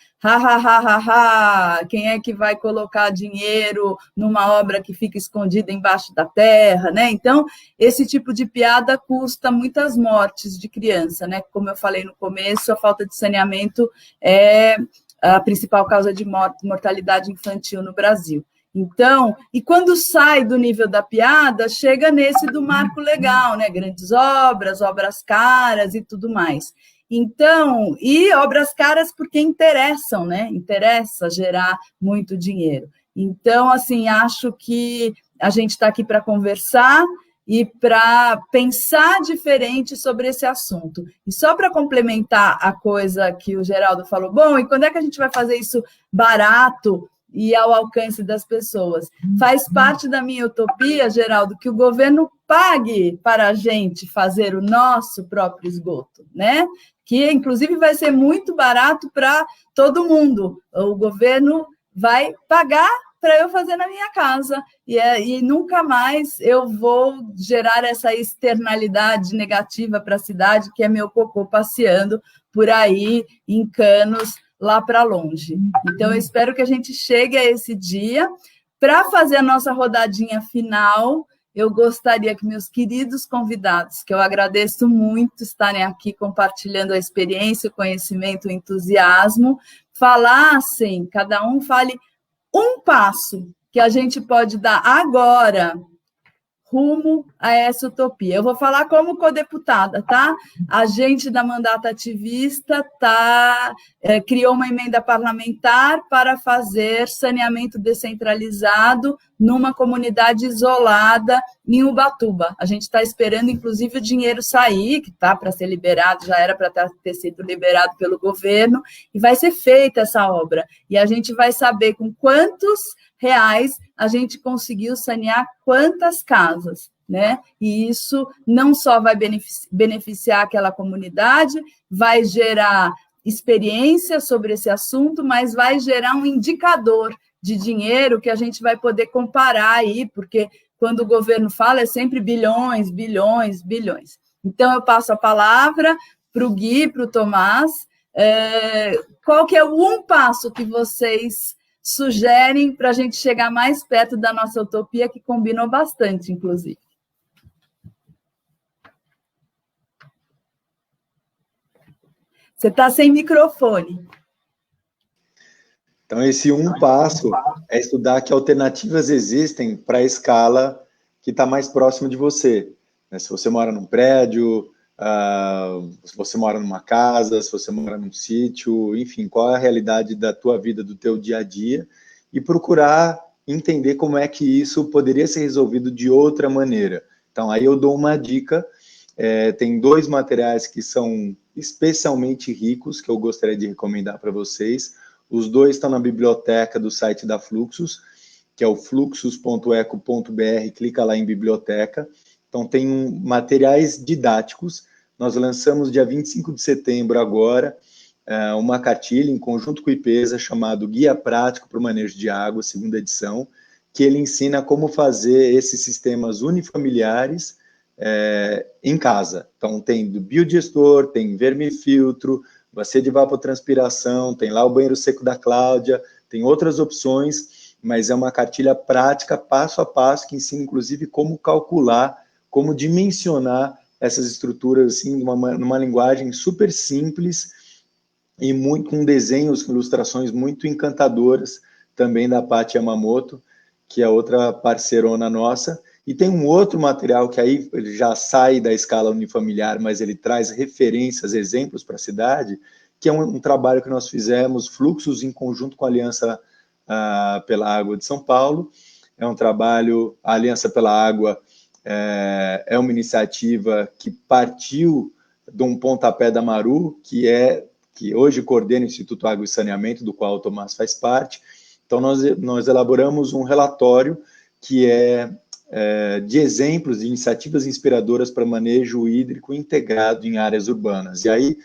quem é que vai colocar dinheiro numa obra que fica escondida embaixo da terra, né, então esse tipo de piada custa muitas mortes de criança, né, como eu falei no começo, a falta de saneamento é a principal causa de mortalidade infantil no Brasil. Então, e quando sai do nível da piada, chega nesse do marco legal, né? Grandes obras, obras caras e tudo mais. Então, e obras caras porque interessam, né? Interessa gerar muito dinheiro. Então, assim, acho que a gente está aqui para conversar e para pensar diferente sobre esse assunto. E só para complementar a coisa que o Geraldo falou, bom, e quando é que a gente vai fazer isso barato e ao alcance das pessoas? Faz parte da minha utopia, Geraldo, que o governo pague para a gente fazer o nosso próprio esgoto, né? Que, inclusive, vai ser muito barato para todo mundo. O governo vai pagar para eu fazer na minha casa, e nunca mais eu vou gerar essa externalidade negativa para a cidade, que é meu cocô passeando por aí em canos, lá para longe. Então, eu espero que a gente chegue a esse dia. Para fazer a nossa rodadinha final, eu gostaria que meus queridos convidados, que eu agradeço muito estarem aqui compartilhando a experiência, o conhecimento, o entusiasmo, falassem, cada um fale um passo que a gente pode dar agora rumo a essa utopia. Eu vou falar como codeputada, tá? A gente da Mandata Ativista criou uma emenda parlamentar para fazer saneamento descentralizado numa comunidade isolada em Ubatuba. A gente está esperando, inclusive, o dinheiro sair, que está para ser liberado, já era para ter sido liberado pelo governo, e vai ser feita essa obra. E a gente vai saber com quantos reais a gente conseguiu sanear quantas casas, né? E isso não só vai beneficiar aquela comunidade, vai gerar experiência sobre esse assunto, mas vai gerar um indicador de dinheiro que a gente vai poder comparar aí, porque quando o governo fala é sempre bilhões, bilhões, bilhões. Então, eu passo a palavra para o Gui, para o Tomás. Qual que é o um passo que vocês sugerem para a gente chegar mais perto da nossa utopia, que combinou bastante, inclusive? Você está sem microfone. Então, esse um passo é estudar que alternativas existem para a escala que está mais próxima de você. Se você mora num prédio, se você mora numa casa, se você mora num sítio, enfim, qual é a realidade da tua vida, do teu dia a dia, e procurar entender como é que isso poderia ser resolvido de outra maneira. Então, aí eu dou uma dica, tem 2 materiais que são especialmente ricos, que eu gostaria de recomendar para vocês. Os 2 estão na biblioteca do site da Fluxus, que é o fluxus.eco.br, clica lá em biblioteca. Então, tem materiais didáticos. Nós lançamos dia 25 de setembro agora uma cartilha em conjunto com o IPESA, chamado Guia Prático para o Manejo de Água, 2ª edição, que ele ensina como fazer esses sistemas unifamiliares em casa. Então, tem do biodigestor, tem vermifiltro, bacia de evapotranspiração, tem lá o banheiro seco da Cláudia, tem outras opções, mas é uma cartilha prática, passo a passo, que ensina, inclusive, como calcular, como dimensionar essas estruturas assim, numa linguagem super simples e muito com desenhos, ilustrações muito encantadoras, também da Paty Yamamoto, que é outra parceirona nossa. E tem um outro material que aí ele já sai da escala unifamiliar, mas ele traz referências, exemplos para a cidade, que é um trabalho que nós fizemos, Fluxus, em conjunto com a Aliança pela Água de São Paulo. É um trabalho, a Aliança pela Água é uma iniciativa que partiu de um pontapé da Maru, que hoje coordena o Instituto Água e Saneamento, do qual o Tomás faz parte. Então, nós elaboramos um relatório que de exemplos de iniciativas inspiradoras para manejo hídrico integrado em áreas urbanas. E aí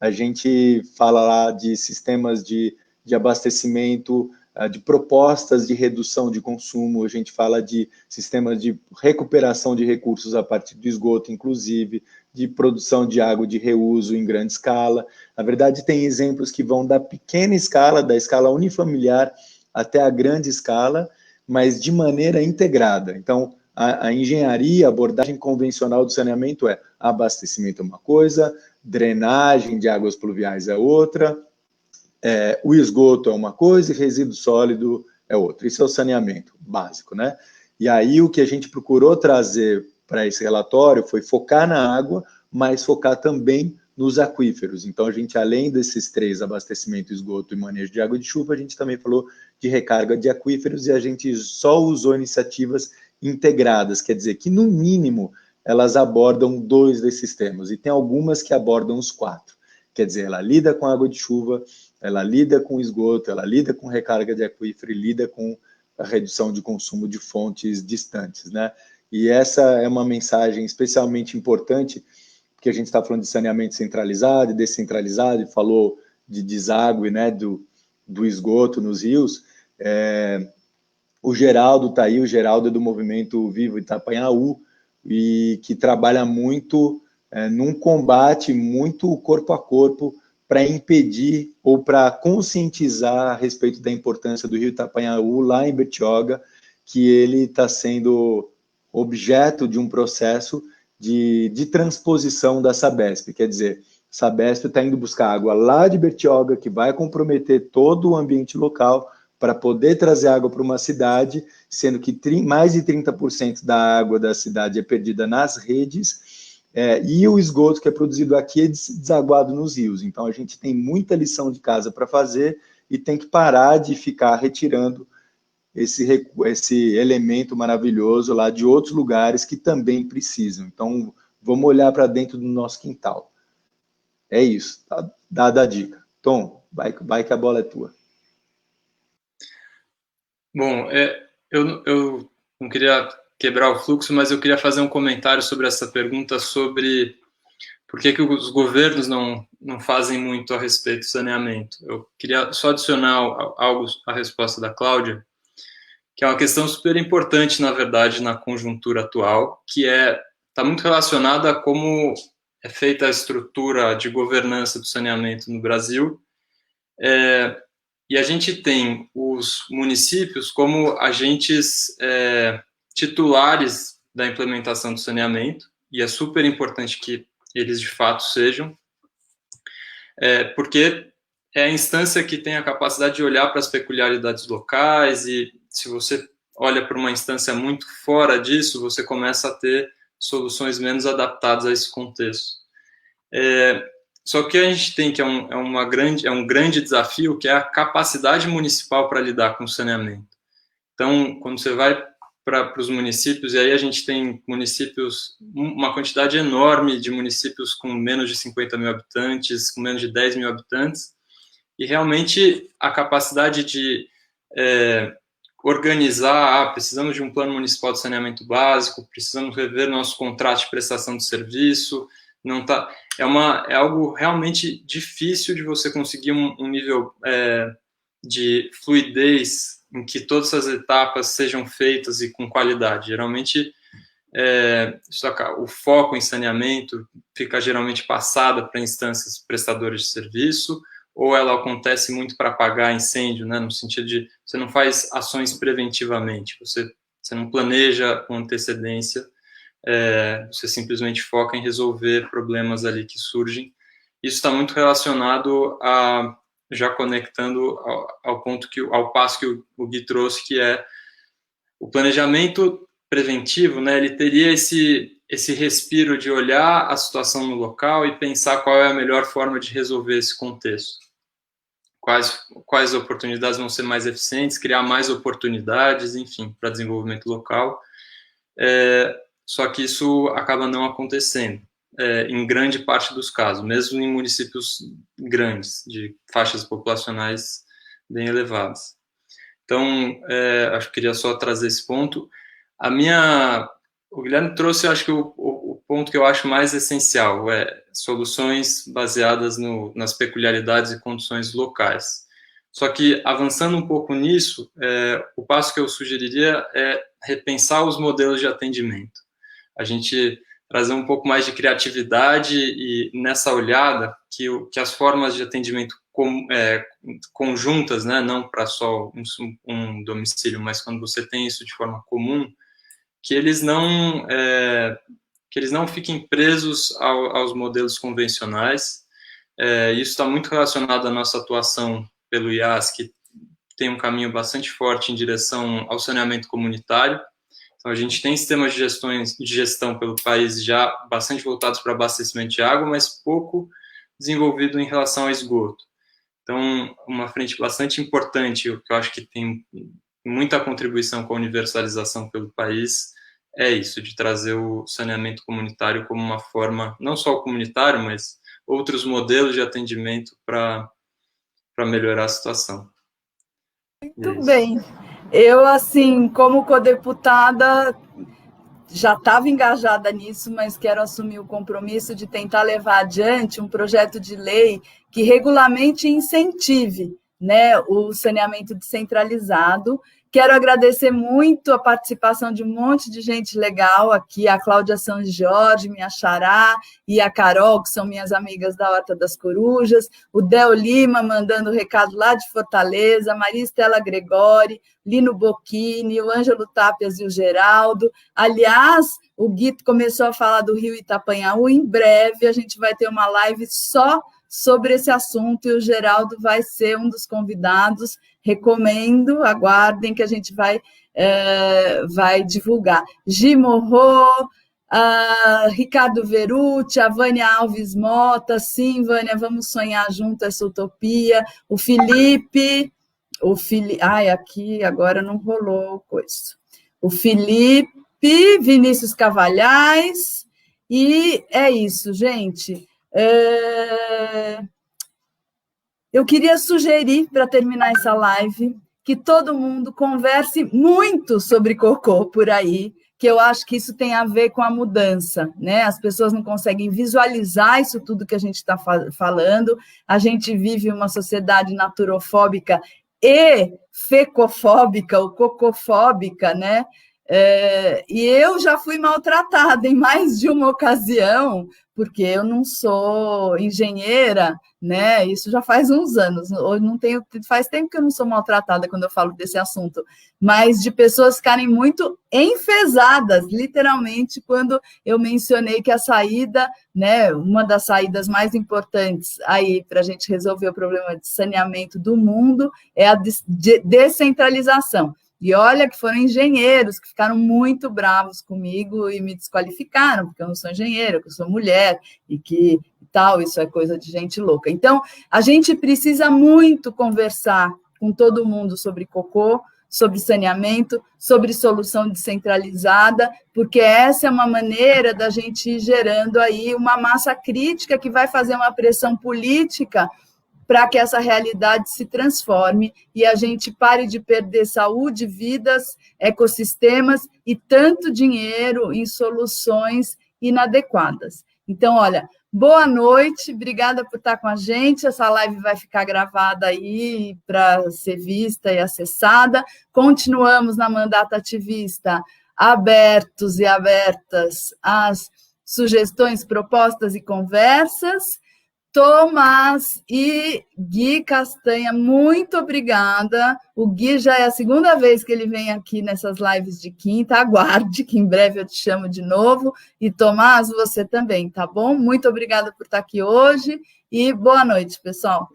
a gente fala lá de sistemas de abastecimento de propostas de redução de consumo, a gente fala de sistemas de recuperação de recursos a partir do esgoto, inclusive, de produção de água de reuso em grande escala. Na verdade, tem exemplos que vão da pequena escala, da escala unifamiliar, até a grande escala, mas de maneira integrada. Então, a engenharia, a abordagem convencional do saneamento é abastecimento é uma coisa, drenagem de águas pluviais é outra, o esgoto é uma coisa e resíduo sólido é outra. Isso é o saneamento básico, né? E aí o que a gente procurou trazer para esse relatório foi focar na água, mas focar também nos aquíferos. Então, a gente, além desses 3, abastecimento, esgoto e manejo de água de chuva, a gente também falou de recarga de aquíferos e a gente só usou iniciativas integradas, quer dizer que, no mínimo, elas abordam 2 desses temas, e tem algumas que abordam os 4. Quer dizer, ela lida com água de chuva, ela lida com esgoto, ela lida com recarga de aquífero e lida com a redução de consumo de fontes distantes, né? E essa é uma mensagem especialmente importante, porque a gente está falando de saneamento centralizado e descentralizado, e falou de deságue, né, do esgoto nos rios. O Geraldo está aí, o Geraldo é do Movimento Vivo Itapanhaú, e que trabalha muito num combate muito corpo a corpo para impedir ou para conscientizar a respeito da importância do rio Itapanhaú lá em Bertioga, que ele está sendo objeto de um processo de transposição da Sabesp. Quer dizer, Sabesp está indo buscar água lá de Bertioga, que vai comprometer todo o ambiente local para poder trazer água para uma cidade, sendo que mais de 30% da água da cidade é perdida nas redes, e o esgoto que é produzido aqui é desaguado nos rios. Então, a gente tem muita lição de casa para fazer e tem que parar de ficar retirando esse elemento maravilhoso lá de outros lugares que também precisam. Então, vamos olhar para dentro do nosso quintal. É isso, tá dada a dica. Tom, vai que a bola é tua. Bom, eu não queria quebrar o fluxo, mas eu queria fazer um comentário sobre essa pergunta sobre por que os governos não fazem muito a respeito do saneamento. Eu queria só adicionar algo à resposta da Cláudia, que é uma questão super importante, na verdade, na conjuntura atual, que está muito relacionada a como é feita a estrutura de governança do saneamento no Brasil. E a gente tem os municípios como agentes titulares da implementação do saneamento, e é super importante que eles, de fato, sejam, porque é a instância que tem a capacidade de olhar para as peculiaridades locais, e se você olha para uma instância muito fora disso, você começa a ter soluções menos adaptadas a esse contexto. Só que a gente tem que é um grande desafio, que é a capacidade municipal para lidar com o saneamento. Então, quando você vai para os municípios, e aí a gente tem municípios, uma quantidade enorme de municípios com menos de 50 mil habitantes, com menos de 10 mil habitantes, e realmente a capacidade de organizar, precisamos de um plano municipal de saneamento básico, precisamos rever nosso contrato de prestação de serviço, é algo realmente difícil de você conseguir um nível de fluidez em que todas as etapas sejam feitas e com qualidade. Geralmente, o foco em saneamento fica geralmente passada para instâncias prestadoras de serviço, ou ela acontece muito para apagar incêndio, né, no sentido de você não faz ações preventivamente, você não planeja com antecedência, você simplesmente foca em resolver problemas ali que surgem. Isso está muito relacionado já conectando ao passo que o Gui trouxe, que é o planejamento preventivo, né, ele teria esse respiro de olhar a situação no local e pensar qual é a melhor forma de resolver esse contexto. Quais oportunidades vão ser mais eficientes, criar mais oportunidades, enfim, para desenvolvimento local. Só que isso acaba não acontecendo, em grande parte dos casos, mesmo em municípios grandes, de faixas populacionais bem elevadas. Então, acho que queria só trazer esse ponto. O Guilherme trouxe, acho que o ponto que eu acho mais essencial soluções baseadas nas peculiaridades e condições locais. Só que, avançando um pouco nisso, o passo que eu sugeriria é repensar os modelos de atendimento. A gente trazer um pouco mais de criatividade e nessa olhada que as formas de atendimento conjuntas, né, não para só um domicílio, mas quando você tem isso de forma comum, que eles não fiquem presos aos modelos convencionais. Isso está muito relacionado à nossa atuação pelo IAS, que tem um caminho bastante forte em direção ao saneamento comunitário. Então, a gente tem sistemas de gestão pelo país já bastante voltados para abastecimento de água, mas pouco desenvolvido em relação ao esgoto. Então, uma frente bastante importante, que eu acho que tem muita contribuição com a universalização pelo país, é isso, de trazer o saneamento comunitário como uma forma, não só o comunitário, mas outros modelos de atendimento para melhorar a situação. Muito bem. Eu, assim, como codeputada, já estava engajada nisso, mas quero assumir o compromisso de tentar levar adiante um projeto de lei que regulamente incentive, né, o saneamento descentralizado. Quero agradecer muito a participação de um monte de gente legal aqui, a Cláudia São Jorge, minha xará, e a Carol, que são minhas amigas da Horta das Corujas, o Del Lima mandando recado lá de Fortaleza, a Maria Estela Gregori, Lino Bocchini, o Ângelo Tapias e o Geraldo. Aliás, o Guito começou a falar do Rio Itapanhaú, em breve a gente vai ter uma live só sobre esse assunto, e o Geraldo vai ser um dos convidados. Recomendo, aguardem que a gente vai divulgar. Gimorro, Ricardo Verucci, a Vânia Alves Mota, sim, Vânia, vamos sonhar junto essa utopia. O Felipe, aqui agora não rolou coisa. O Felipe, Vinícius Cavalhais, e é isso, gente. Eu queria sugerir, para terminar essa live, que todo mundo converse muito sobre cocô por aí, que eu acho que isso tem a ver com a mudança, né? As pessoas não conseguem visualizar isso tudo que a gente está falando. A gente vive uma sociedade naturofóbica e fecofóbica, ou cocofóbica, né? E eu já fui maltratada em mais de uma ocasião, porque eu não sou engenheira, né? Isso já faz uns anos, faz tempo que eu não sou maltratada quando eu falo desse assunto, mas de pessoas ficarem muito enfesadas, literalmente, quando eu mencionei que a saída, né, uma das saídas mais importantes aí para a gente resolver o problema de saneamento do mundo é a descentralização. E olha que foram engenheiros que ficaram muito bravos comigo e me desqualificaram, porque eu não sou engenheira, que eu sou mulher, e que tal, isso é coisa de gente louca. Então, a gente precisa muito conversar com todo mundo sobre cocô, sobre saneamento, sobre solução descentralizada, porque essa é uma maneira da gente ir gerando aí uma massa crítica que vai fazer uma pressão política para que essa realidade se transforme e a gente pare de perder saúde, vidas, ecossistemas e tanto dinheiro em soluções inadequadas. Então, olha, boa noite, obrigada por estar com a gente. Essa live vai ficar gravada aí para ser vista e acessada. Continuamos na Mandata Ativista, abertos e abertas às sugestões, propostas e conversas. Tomás e Gui Castanha, muito obrigada. O Gui já é a segunda vez que ele vem aqui nessas lives de quinta. Aguarde, que em breve eu te chamo de novo. E Tomás, você também, tá bom? Muito obrigada por estar aqui hoje e boa noite, pessoal.